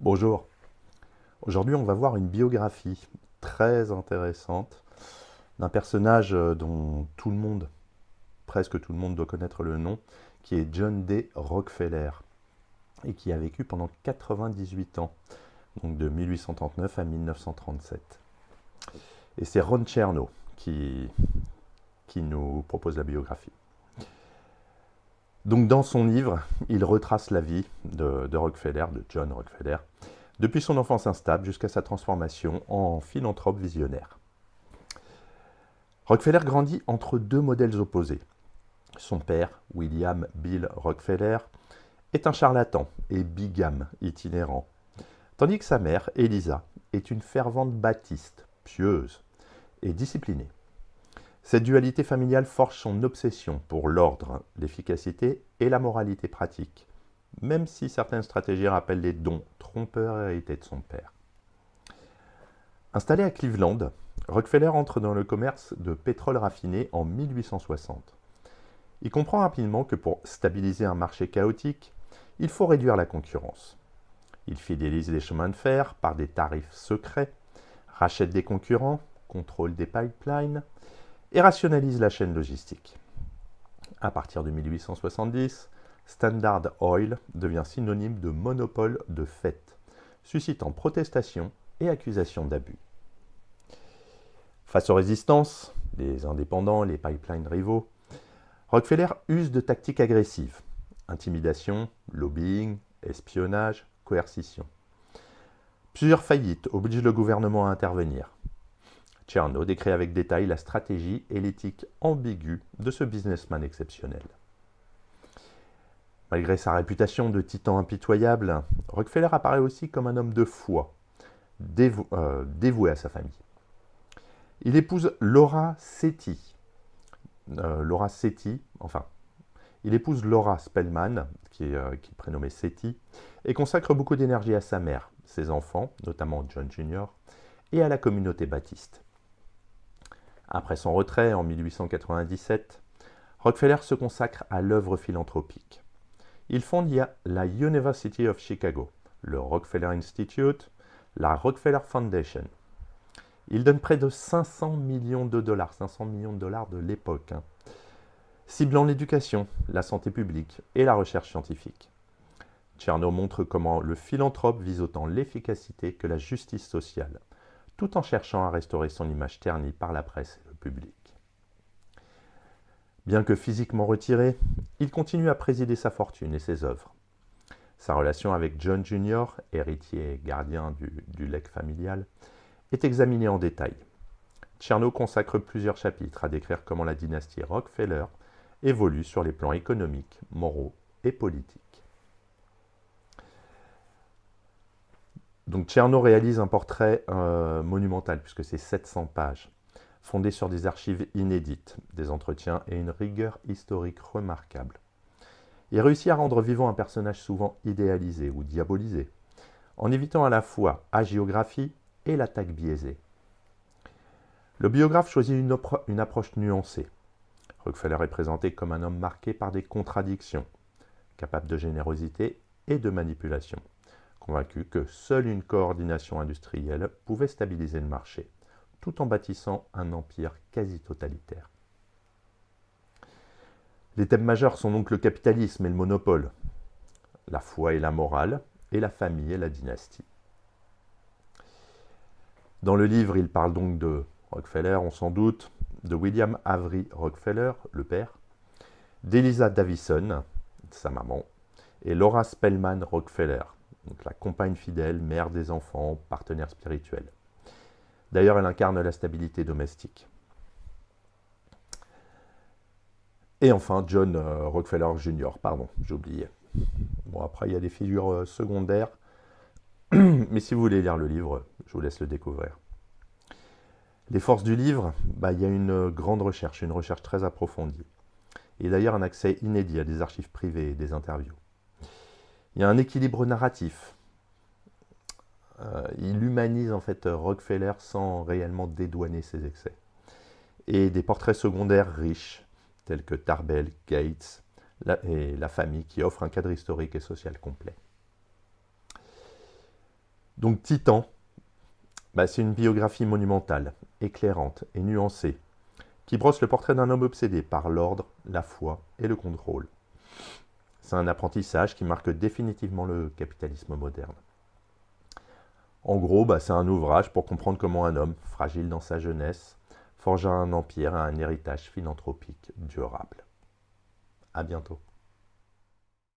Bonjour, aujourd'hui on va voir une biographie très intéressante d'un personnage dont tout le monde, presque tout le monde doit connaître le nom, qui est John D. Rockefeller et qui a vécu pendant 98 ans, donc de 1839 à 1937. Et c'est Ron Chernow qui nous propose la biographie. Donc dans son livre, il retrace la vie de Rockefeller, de John Rockefeller, depuis son enfance instable jusqu'à sa transformation en philanthrope visionnaire. Rockefeller grandit entre deux modèles opposés. Son père, William Bill Rockefeller, est un charlatan et bigame itinérant, tandis que sa mère, Eliza, est une fervente baptiste, pieuse et disciplinée. Cette dualité familiale forge son obsession pour l'ordre, l'efficacité et la moralité pratique, même si certaines stratégies rappellent les dons trompeurs hérités de son père. Installé à Cleveland, Rockefeller entre dans le commerce de pétrole raffiné en 1860. Il comprend rapidement que pour stabiliser un marché chaotique, il faut réduire la concurrence. Il fidélise les chemins de fer par des tarifs secrets, rachète des concurrents, contrôle des pipelines et rationalise la chaîne logistique. À partir de 1870, Standard Oil devient synonyme de monopole de fait, suscitant protestations et accusations d'abus. Face aux résistances, les indépendants, les pipelines rivaux, Rockefeller use de tactiques agressives, intimidation, lobbying, espionnage, coercition. Plusieurs faillites obligent le gouvernement à intervenir. Chernow décrit avec détail la stratégie et l'éthique ambiguë de ce businessman exceptionnel. Malgré sa réputation de titan impitoyable, Rockefeller apparaît aussi comme un homme de foi, dévoué à sa famille. Il épouse Laura Sethi. Il épouse Laura Spellman, qui est prénommée Sethi, et consacre beaucoup d'énergie à sa mère, ses enfants, notamment John Jr., et à la communauté baptiste. Après son retrait en 1897, Rockefeller se consacre à l'œuvre philanthropique. Il fonde la University of Chicago, le Rockefeller Institute, la Rockefeller Foundation. Il donne près de 500 millions de dollars de l'époque, ciblant l'éducation, la santé publique et la recherche scientifique. Chernow montre comment le philanthrope vise autant l'efficacité que la justice sociale, tout en cherchant à restaurer son image ternie par la presse et le public. Bien que physiquement retiré, il continue à présider sa fortune et ses œuvres. Sa relation avec John Jr., héritier et gardien du legs familial, est examinée en détail. Chernow consacre plusieurs chapitres à décrire comment la dynastie Rockefeller évolue sur les plans économiques, moraux et politiques. Donc Chernow réalise un portrait monumental, puisque c'est 700 pages, fondé sur des archives inédites, des entretiens et une rigueur historique remarquable. Il réussit à rendre vivant un personnage souvent idéalisé ou diabolisé, en évitant à la fois hagiographie et l'attaque biaisée. Le biographe choisit une approche nuancée. Rockefeller est présenté comme un homme marqué par des contradictions, capable de générosité et de manipulation, convaincu que seule une coordination industrielle pouvait stabiliser le marché, tout en bâtissant un empire quasi totalitaire. Les thèmes majeurs sont donc le capitalisme et le monopole, la foi et la morale, et la famille et la dynastie. Dans le livre, il parle donc de Rockefeller, on s'en doute, de William Avery Rockefeller, le père, d'Eliza Davison, sa maman, et Laura Spellman Rockefeller, donc la compagne fidèle, mère des enfants, partenaire spirituel. D'ailleurs, elle incarne la stabilité domestique. Et enfin, John Rockefeller Jr., pardon, j'ai oublié. Bon, après, il y a des figures secondaires, mais si vous voulez lire le livre, je vous laisse le découvrir. Les forces du livre, il y a une grande recherche, une recherche très approfondie. Et d'ailleurs, un accès inédit à des archives privées et des interviews. Il y a un équilibre narratif. Il humanise en fait Rockefeller sans réellement dédouaner ses excès. Et des portraits secondaires riches, tels que Tarbell, Gates et la famille, qui offrent un cadre historique et social complet. Donc Titan, c'est une biographie monumentale, éclairante et nuancée, qui brosse le portrait d'un homme obsédé par l'ordre, la foi et le contrôle. C'est un apprentissage qui marque définitivement le capitalisme moderne. En gros, c'est un ouvrage pour comprendre comment un homme, fragile dans sa jeunesse, forgea un empire et un héritage philanthropique durable. À bientôt.